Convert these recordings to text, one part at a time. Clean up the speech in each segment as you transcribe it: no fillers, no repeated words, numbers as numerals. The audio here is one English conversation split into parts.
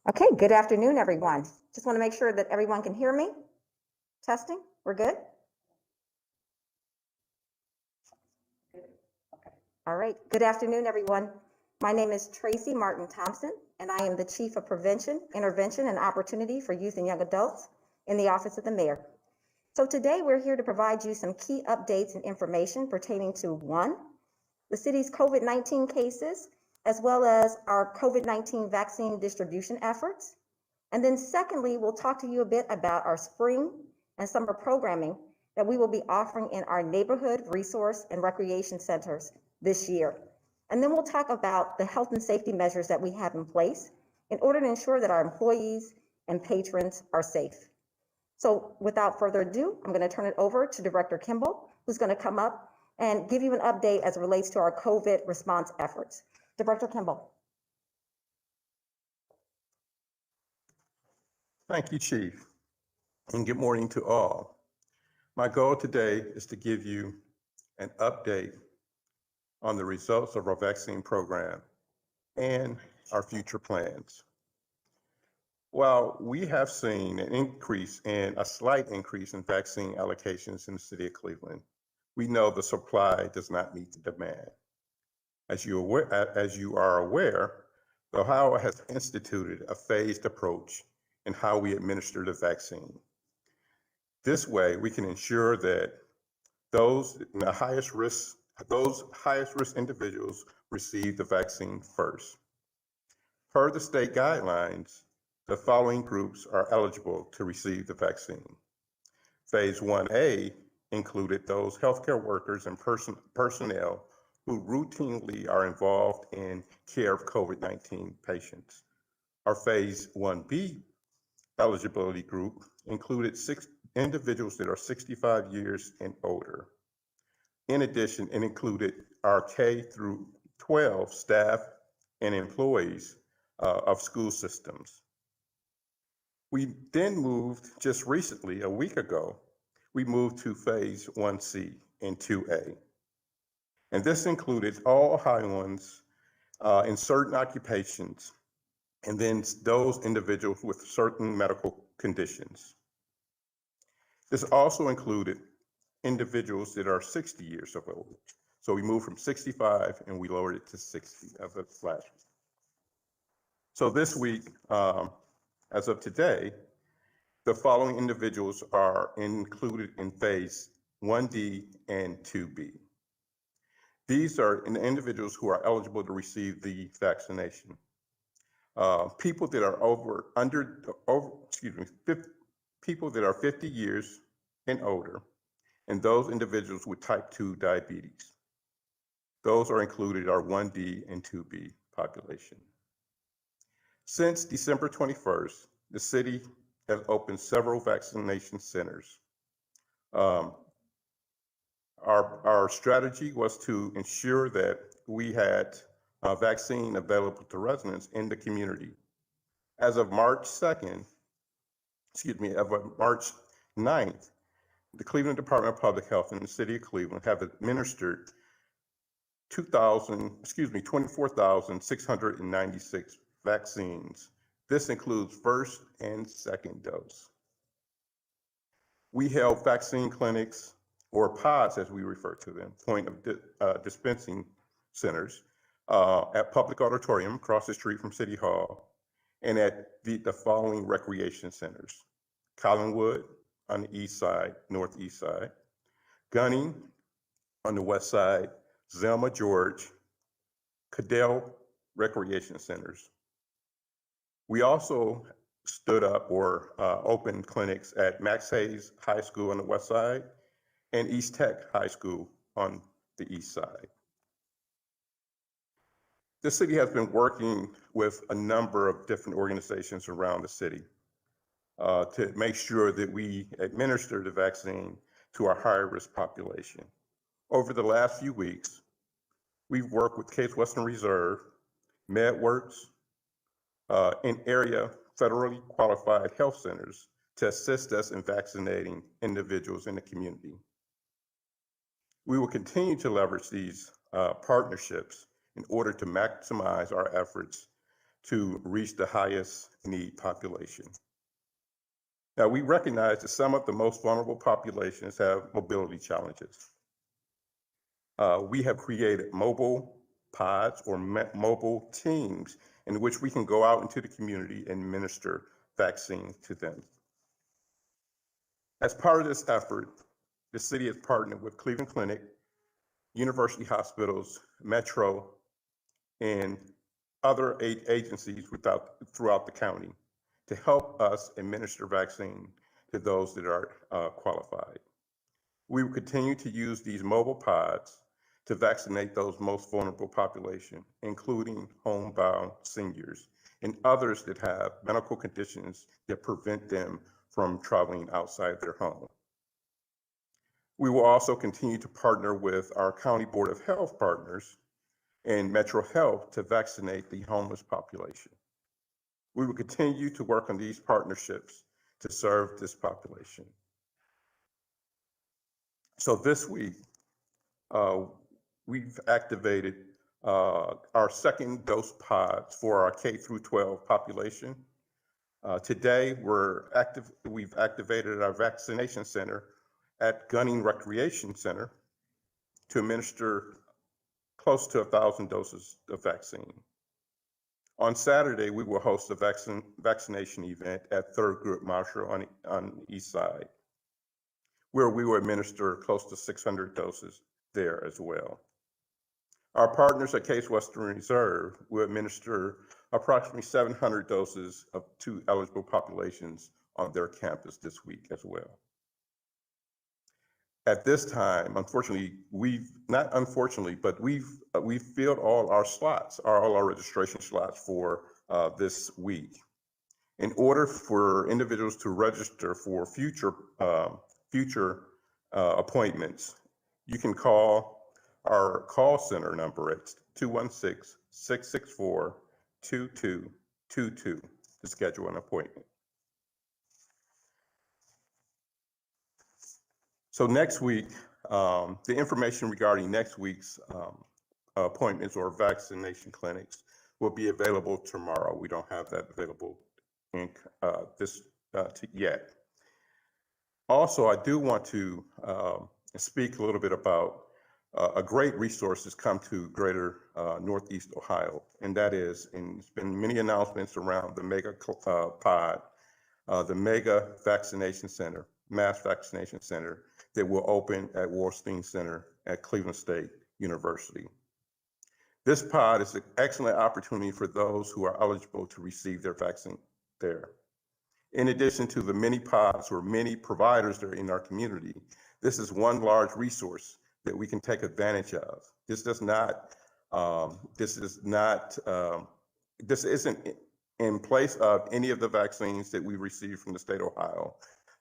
Okay, good afternoon, everyone. Just want to make sure that everyone can hear me. Testing, we're good? All right, good afternoon, everyone. My name is Tracy Martin Thompson, and I am the Chief of Prevention, Intervention, and Opportunity for Youth and Young Adults in the Office of the Mayor. So today we're here to provide you some key updates and information pertaining to one, the city's COVID-19 cases, as well as our COVID-19 vaccine distribution efforts. And then secondly, we'll talk to you a bit about our spring and summer programming that we will be offering in our neighborhood resource and recreation centers this year. And then we'll talk about the health and safety measures that we have in place in order to ensure that our employees and patrons are safe. So without further ado, I'm going to turn it over to Director Kimball, who's going to come up and give you an update as it relates to our COVID response efforts. Director Kimball. Thank you, Chief, and good morning to all. My goal today is to give you an update on the results of our vaccine program and our future plans. While we have seen a slight increase in vaccine allocations in the city of Cleveland, we know the supply does not meet the demand. As you are aware, Ohio has instituted a phased approach in how we administer the vaccine. This way, we can ensure that those highest risk individuals receive the vaccine first. Per the state guidelines, the following groups are eligible to receive the vaccine. Phase 1A included those healthcare workers and personnel who routinely are involved in care of COVID-19 patients. Our Phase 1B eligibility group included 6 individuals that are 65 years and older. In addition, it included our K through 12 staff and employees of school systems. We then moved just recently, a week ago, we moved to Phase 1C and 2A. And this included all Ohioans in certain occupations, and then those individuals with certain medical conditions. This also included individuals that are 60 years of age. So we moved from 65 and we lowered it to 60 of a flash. So this week, as of today, the following individuals are included in Phase 1D and 2B. These are individuals who are eligible to receive the vaccination. People that are people that are 50 years and older, and those individuals with type 2 diabetes. Those are included in our 1D and 2B population. Since December 21st, the city has opened several vaccination centers. Our strategy was to ensure that we had a vaccine available to residents in the community. As of March 9th, the Cleveland Department of Public Health and the City of Cleveland have administered 24,696 vaccines. This includes first and second dose. We held vaccine clinics, or pods as we refer to them, point of dispensing centers, at Public Auditorium across the street from City Hall, and at the following recreation centers: Collinwood on the east side, northeast side, Gunning on the west side, Zelma George, Cadell recreation centers. We also stood up or opened clinics at Max Hayes High School on the west side and East Tech High School on the east side. The city has been working with a number of different organizations around the city to make sure that we administer the vaccine to our higher risk population. Over the last few weeks, we've worked with Case Western Reserve, MedWorks, and area federally qualified health centers to assist us in vaccinating individuals in the community. We will continue to leverage these partnerships in order to maximize our efforts to reach the highest need population. Now, we recognize that some of the most vulnerable populations have mobility challenges. We have created mobile pods or mobile teams in which we can go out into the community and administer vaccines to them. As part of this effort, the city has partnered with Cleveland Clinic, University Hospitals, Metro, and other agencies throughout the county to help us administer vaccine to those that are qualified. We will continue to use these mobile pods to vaccinate those most vulnerable population, including homebound seniors and others that have medical conditions that prevent them from traveling outside their home. We will also continue to partner with our County Board of Health partners and Metro Health to vaccinate the homeless population. We will continue to work on these partnerships to serve this population. So this week, we've activated our second dose pods for our K through 12 population. Today, we've activated our vaccination center at Gunning Recreation Center to administer close to 1,000 doses of vaccine. On Saturday, we will host a vaccination event at Third Group Marshall on the East Side, where we will administer close to 600 doses there as well. Our partners at Case Western Reserve will administer approximately 700 doses to eligible populations on their campus this week as well. At this time, unfortunately, we've filled all our slots, all our registration slots for this week. In order for individuals to register for future appointments, you can call our call center number at 216-664-2222 to schedule an appointment. So next week, the information regarding next week's appointments or vaccination clinics will be available tomorrow. We don't have that available yet. Also, I do want to speak a little bit about a great resource that's come to greater Northeast Ohio, and that is, and there's been many announcements around the mega pod, the mega vaccination center, mass vaccination center that will open at Wolstein Center at Cleveland State University. This pod is an excellent opportunity for those who are eligible to receive their vaccine there. In addition to the many pods or many providers that are in our community, this is one large resource that we can take advantage of. This isn't in place of any of the vaccines that we received from the state of Ohio.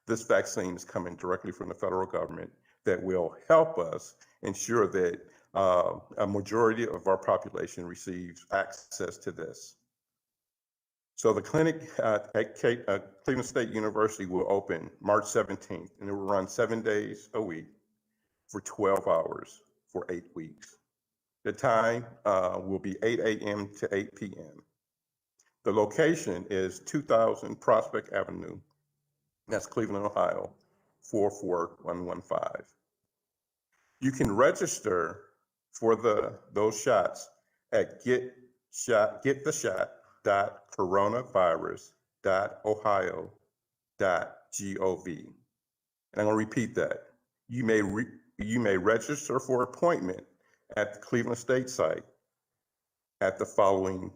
This vaccine is coming directly from the federal government that will help us ensure that a majority of our population receives access to this. So the clinic at Cleveland State University will open March 17th, and it will run 7 days a week for 12 hours for 8 weeks. The time will be 8 a.m. to 8 p.m. The location is 2000 Prospect Avenue. That's Cleveland, Ohio, 44115. You can register for those shots at gettheshot.coronavirus.ohio.gov. And I'm going to repeat that. You may register for an appointment at the Cleveland State site at the following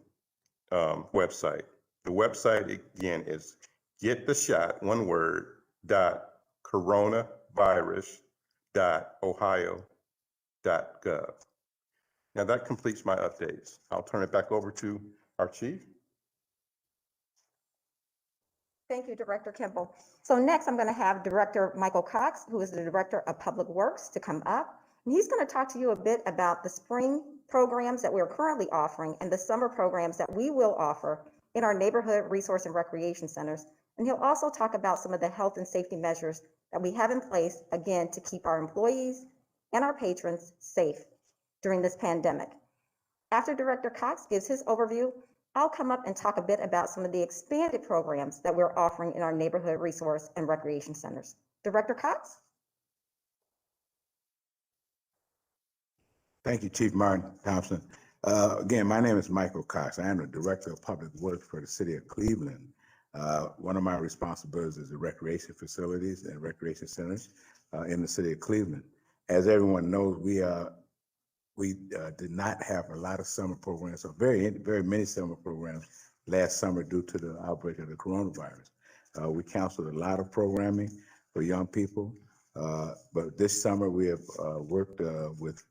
website. The website again is gettheshot, one word, .coronavirus.ohio.gov. Now that completes my updates. I'll turn it back over to our chief. Thank you, Director Kimball. So next I'm going to have Director Michael Cox, who is the Director of Public Works, to come up. And he's going to talk to you a bit about the spring programs that we're currently offering and the summer programs that we will offer in our neighborhood resource and recreation centers. And he'll also talk about some of the health and safety measures that we have in place, again, to keep our employees and our patrons safe during this pandemic. After Director Cox gives his overview, I'll come up and talk a bit about some of the expanded programs that we're offering in our neighborhood resource and recreation centers. Director Cox? Thank you, Chief Martin Thompson. Again, my name is Michael Cox. I am the Director of Public Works for the City of Cleveland. One of my responsibilities is the recreation facilities and recreation centers in the City of Cleveland. As everyone knows, we did not have a lot of summer programs, or very many summer programs last summer due to the outbreak of the coronavirus. We canceled a lot of programming for young people, but this summer we have worked with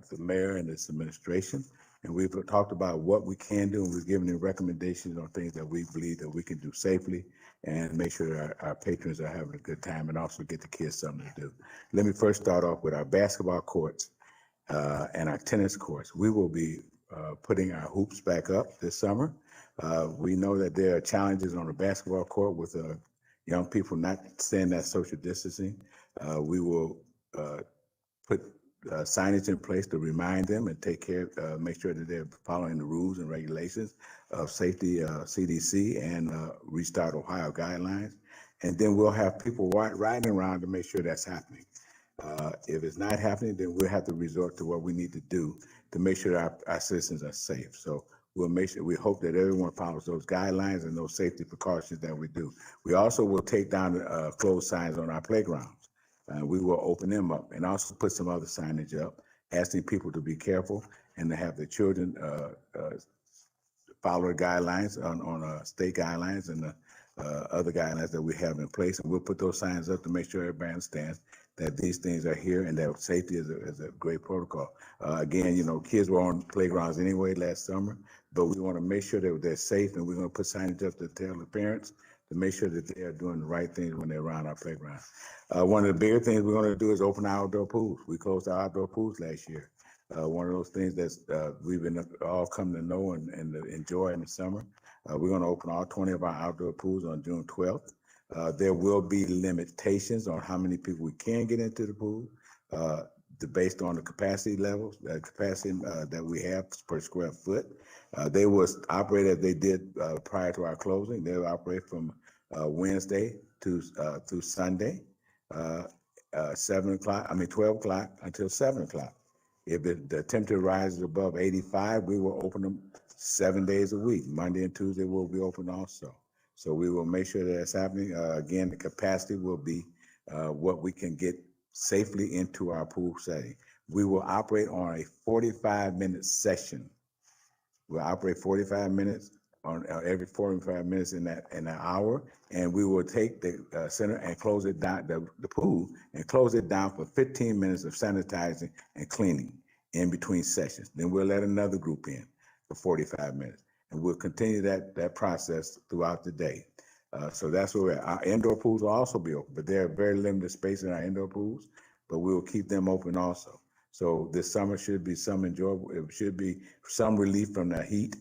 the mayor and this administration, and we've talked about what we can do, and we've given them recommendations on things that we believe that we can do safely and make sure that our patrons are having a good time and also get the kids something to do. Let me first start off with our basketball courts and our tennis courts. We will be putting our hoops back up this summer. We know that there are challenges on the basketball court with young people not staying that social distancing. We will put signage in place to remind them and take care, make sure that they're following the rules and regulations of safety, CDC and Restart Ohio guidelines. And then we'll have people riding around to make sure that's happening. If it's not happening, then we'll have to resort to what we need to do to make sure our citizens are safe. So we'll make sure, we hope that everyone follows those guidelines and those safety precautions that we do. We also will take down the closed signs on our playgrounds. We will open them up and also put some other signage up, asking people to be careful and to have their children follow the guidelines on state guidelines and the other guidelines that we have in place. And we'll put those signs up to make sure everybody understands that these things are here and that safety is a great protocol. Again, you know, kids were on playgrounds anyway last summer, but we want to make sure that they're safe, and we're going to put signage up to tell the parents to make sure that they are doing the right things when they're around our playground. One of the bigger things we're going to do is open our outdoor pools. We closed our outdoor pools last year. One of those things that we've been all come to know and enjoy in the summer. We're going to open all 20 of our outdoor pools on June 12th. There will be limitations on how many people we can get into the pool, based on the capacity levels, the capacity that we have per square foot. They will operate as they did prior to our closing. They'll operate from Wednesday to through Sunday, 12 o'clock until 7 o'clock. If the temperature rises above 85, we will open them 7 days a week. Monday and Tuesday will be open also. So we will make sure that that's happening. Again, the capacity will be what we can get safely into our pool setting. We will operate on a 45-minute session. We'll operate 45 minutes on every 45 minutes in an hour, and we will take the center and close it down, the pool, and close it down for 15 minutes of sanitizing and cleaning in between sessions. Then we'll let another group in for 45 minutes, and we'll continue that process throughout the day. So that's where we're at. Our indoor pools will also be open, but there are very limited space in our indoor pools, but we will keep them open also. So this summer should be some enjoyable, it should be some relief from the heat.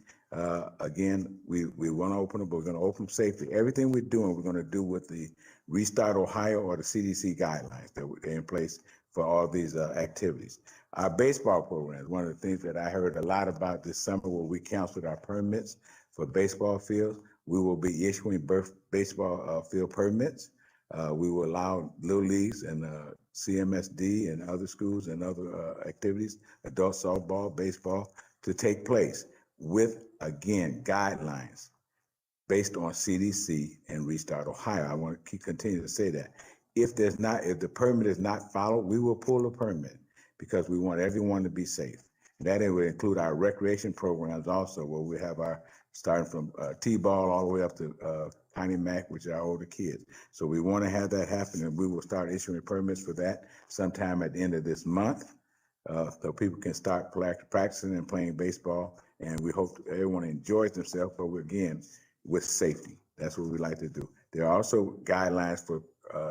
Again, we want to open them, but we're going to open them safely. Everything we're doing, we're going to do with the Restart Ohio or the CDC guidelines that are in place for all these activities. Our baseball program is one of the things that I heard a lot about this summer, where we canceled our permits for baseball fields. We will be issuing baseball field permits. We will allow Little Leagues and CMSD and other schools and other activities, adult softball, baseball, to take place with, again, guidelines based on CDC and Restart Ohio. I want to continue to say that. If the permit is not followed, we will pull the permit, because we want everyone to be safe. And that will include our recreation programs also, where we have our, starting from T-ball all the way up to Tiny Mac, which are our older kids. So we want to have that happen, and we will start issuing permits for that sometime at the end of this month, so people can start practicing and playing baseball. And we hope everyone enjoys themselves, but again, with safety. That's what we like to do. There are also guidelines for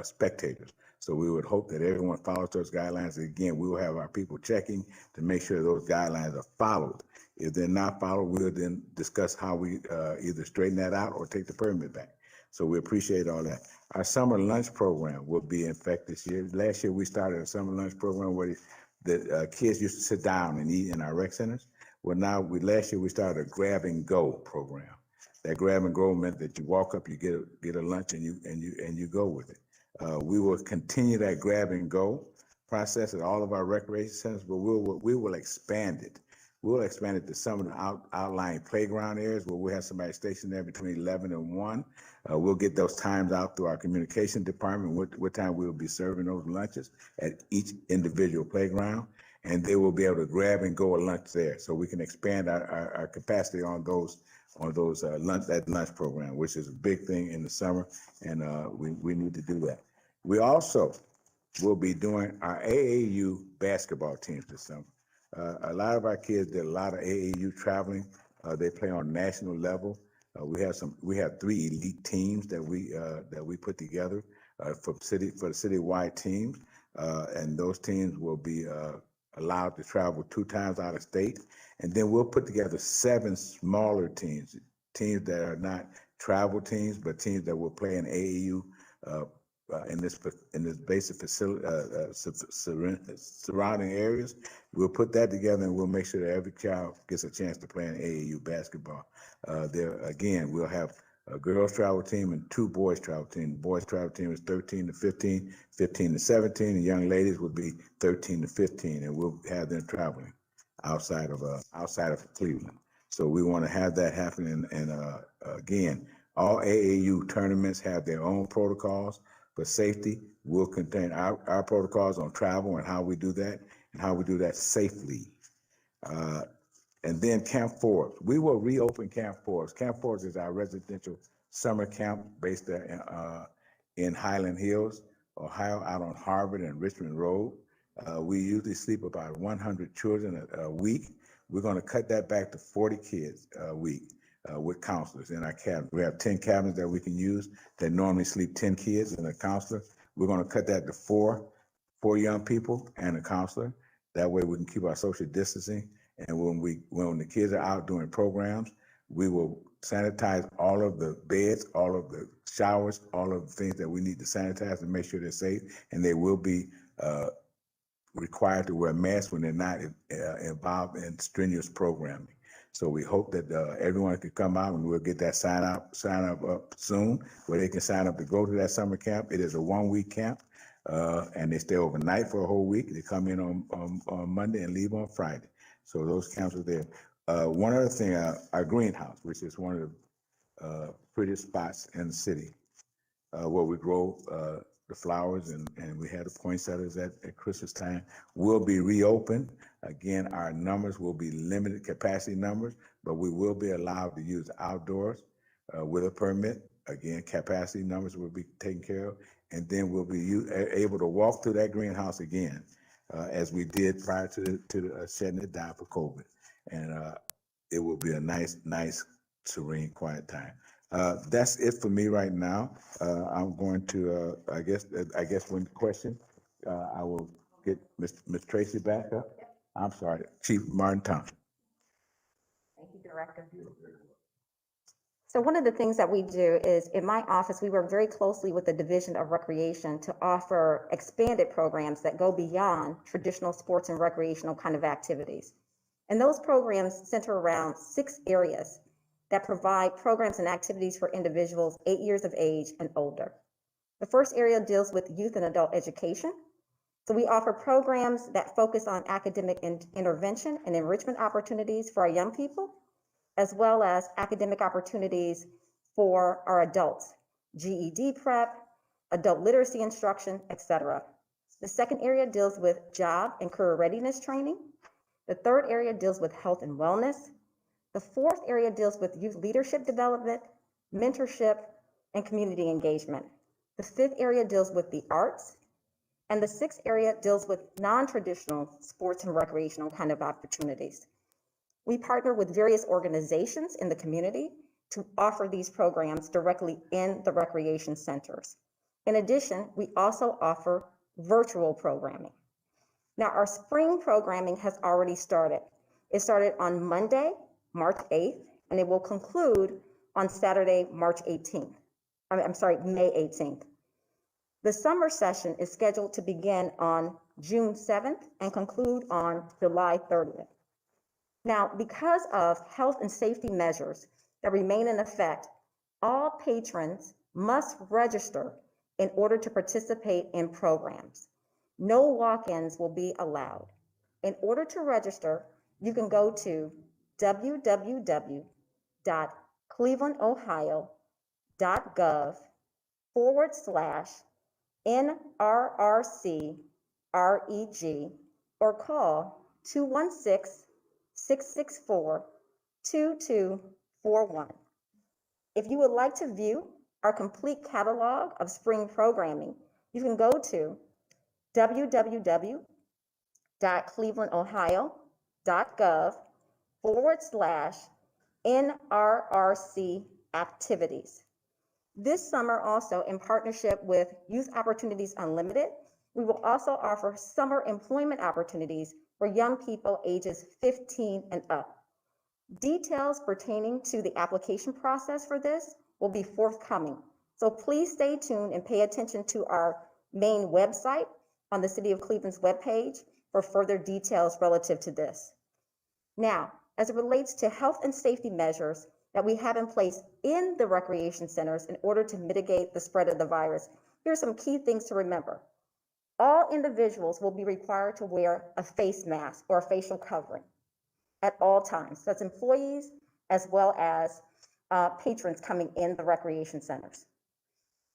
spectators. So we would hope that everyone follows those guidelines. Again, we will have our people checking to make sure those guidelines are followed. If they're not followed, we'll then discuss how we either straighten that out or take the permit back. So we appreciate all that. Our summer lunch program will be in effect this year. Last year, we started a summer lunch program where the kids used to sit down and eat in our rec centers. Well, now last year we started a grab and go program. That grab and go meant that you walk up, you get a lunch, and you go with it. We will continue that grab and go process at all of our recreation centers, but we will expand it. We'll expand it to some of the outlying playground areas where we have somebody stationed there between 11 and 1. We'll get those times out through our communication department, what time we'll be serving those lunches at each individual playground. And they will be able to grab and go a lunch there. So we can expand our capacity on that lunch program, which is a big thing in the summer. And we need to do that. We also will be doing our AAU basketball teams this summer. A lot of our kids did a lot of AAU traveling. They play on national level. We have 3 elite teams that we put together for the citywide teams, and those teams will be allowed to travel 2 times out of state. And then we'll put together 7 smaller teams that are not travel teams, but teams that will play in AAU in this basic facility, surrounding areas. We'll put that together, and we'll make sure that every child gets a chance to play in AAU basketball. There again, we'll have a girls travel team and 2 boys travel teams. The boys travel team is 13 to 15, 15 to 17. And young ladies would be 13 to 15, and we'll have them traveling outside of Cleveland. So we want to have that happen. And again, all AAU tournaments have their own protocols for safety. We'll contain our protocols on travel and how we do that and how we do that safely. And then Camp Forbes. We will reopen Camp Forbes. Camp Forbes is our residential summer camp based there in Highland Hills, Ohio, out on Harvard and Richmond Road. We usually sleep about 100 children a week. We're going to cut that back to 40 kids a week with counselors in our cabin. We have 10 cabins that we can use that normally sleep 10 kids and a counselor. We're going to cut that to four young people and a counselor. That way we can keep our social distancing. And when the kids are out doing programs, we will sanitize all of the beds, all of the showers, all of the things that we need to sanitize and make sure they're safe. And they will be required to wear masks when they're not involved in strenuous programming. So we hope that everyone can come out, and we'll get that sign up soon, where they can sign up to go to that summer camp. It is a 1-week camp, and they stay overnight for a whole week. They come in on Monday and leave on Friday. So those camps are there. One other thing, our greenhouse, which is one of the prettiest spots in the city, where we grow the flowers and we had the poinsettias at Christmas time, will be reopened. Again, our numbers will be limited capacity numbers, but we will be allowed to use outdoors with a permit. Again, capacity numbers will be taken care of, and then we'll be able to walk through that greenhouse again, as we did prior to shutting it down for COVID. And it will be a nice, serene, quiet time. That's it for me right now. I'm going to, I guess one question, I will get Ms. Tracy back up. I'm sorry, Chief Martin Thompson. Thank you, Director. So one of the things that we do is, in my office, we work very closely with the Division of Recreation to offer expanded programs that go beyond traditional sports and recreational kind of activities. And those programs center around 6 areas that provide programs and activities for individuals 8 years of age and older. The first area deals with youth and adult education. So we offer programs that focus on academic intervention and enrichment opportunities for our young people, as well as academic opportunities for our adults, GED prep, adult literacy instruction, etc. The second area deals with job and career readiness training. The third area deals with health and wellness. The fourth area deals with youth leadership development, mentorship, and community engagement. The fifth area deals with the arts. And the sixth area deals with non-traditional sports and recreational kind of opportunities. We partner with various organizations in the community to offer these programs directly in the recreation centers. In addition, we also offer virtual programming. Now, our spring programming has already started. It started on Monday, March 8th, and it will conclude on Saturday, May 18th. The summer session is scheduled to begin on June 7th and conclude on July 30th. Now, because of health and safety measures that remain in effect, all patrons must register in order to participate in programs. No walk-ins will be allowed. In order to register, you can go to www.clevelandohio.gov/NRRC-REG or call 216-664-2241. If you would like to view our complete catalog of spring programming, you can go to www.clevelandohio.gov/NRRC activities. This summer also, in partnership with Youth Opportunities Unlimited, we will also offer summer employment opportunities for young people ages 15 and up. Details pertaining to the application process for this will be forthcoming. So please stay tuned and pay attention to our main website on the City of Cleveland's webpage for further details relative to this. Now, as it relates to health and safety measures that we have in place in the recreation centers in order to mitigate the spread of the virus, here are some key things to remember. All individuals will be required to wear a face mask or a facial covering at all times. That's employees as well as patrons coming in the recreation centers.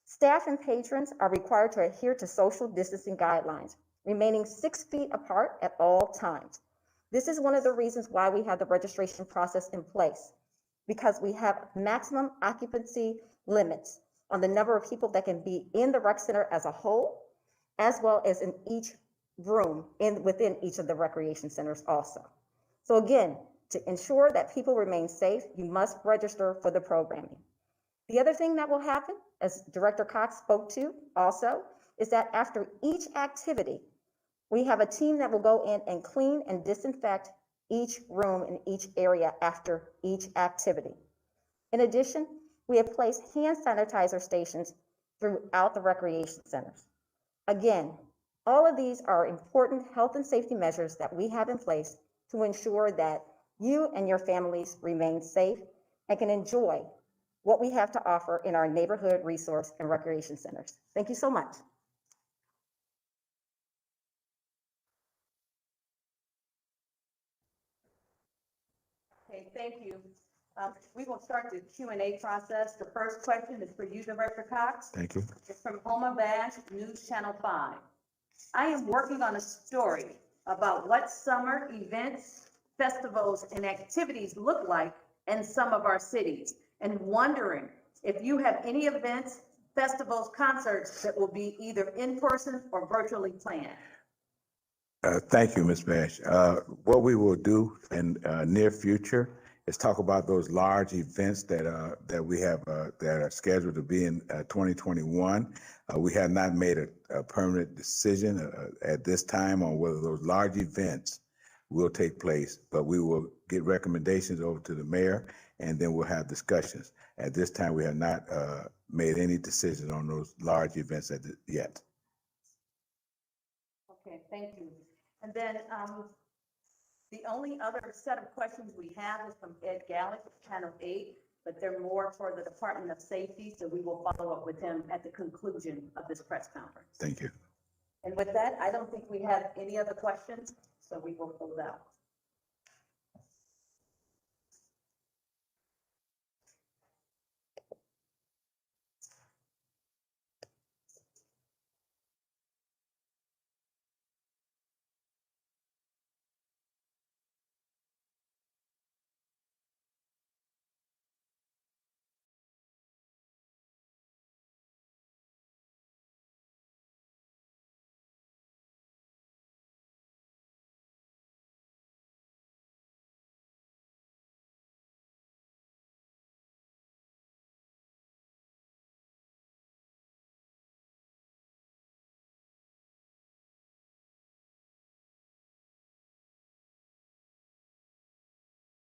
Staff and patrons are required to adhere to social distancing guidelines, remaining 6 feet apart at all times. This is one of the reasons why we have the registration process in place, because we have maximum occupancy limits on the number of people that can be in the rec center as a whole, as well as in each room within each of the recreation centers also. So again, to ensure that people remain safe, you must register for the programming. The other thing that will happen, as Director Cox spoke to also, is that after each activity, we have a team that will go in and clean and disinfect each room in each area after each activity. In addition, we have placed hand sanitizer stations throughout the recreation centers. Again, all of these are important health and safety measures that we have in place to ensure that you and your families remain safe and can enjoy what we have to offer in our neighborhood resource and recreation centers. Thank you so much. Okay, thank you. We will start the Q&A process. The first question is for you, Director Cox. Thank you. It's from Aau Basketball News Channel 5. I am working on a story about what summer events, festivals, and activities look like in some of our cities, and wondering if you have any events, festivals, concerts that will be either in person or virtually planned. Thank you, Ms. Bash. What we will do in near future is talk about those large events that we have that are scheduled to be in 2021. We have not made a permanent decision at this time on whether those large events will take place, but we will get recommendations over to the mayor, and then we'll have discussions. At this time, we have not made any decisions on those large events yet. Okay, thank you. And then the only other set of questions we have is from Ed Gallick, Channel 8, but they're more for the Department of Safety, so we will follow up with him at the conclusion of this press conference. Thank you. And with that, I don't think we have any other questions, so we will close out.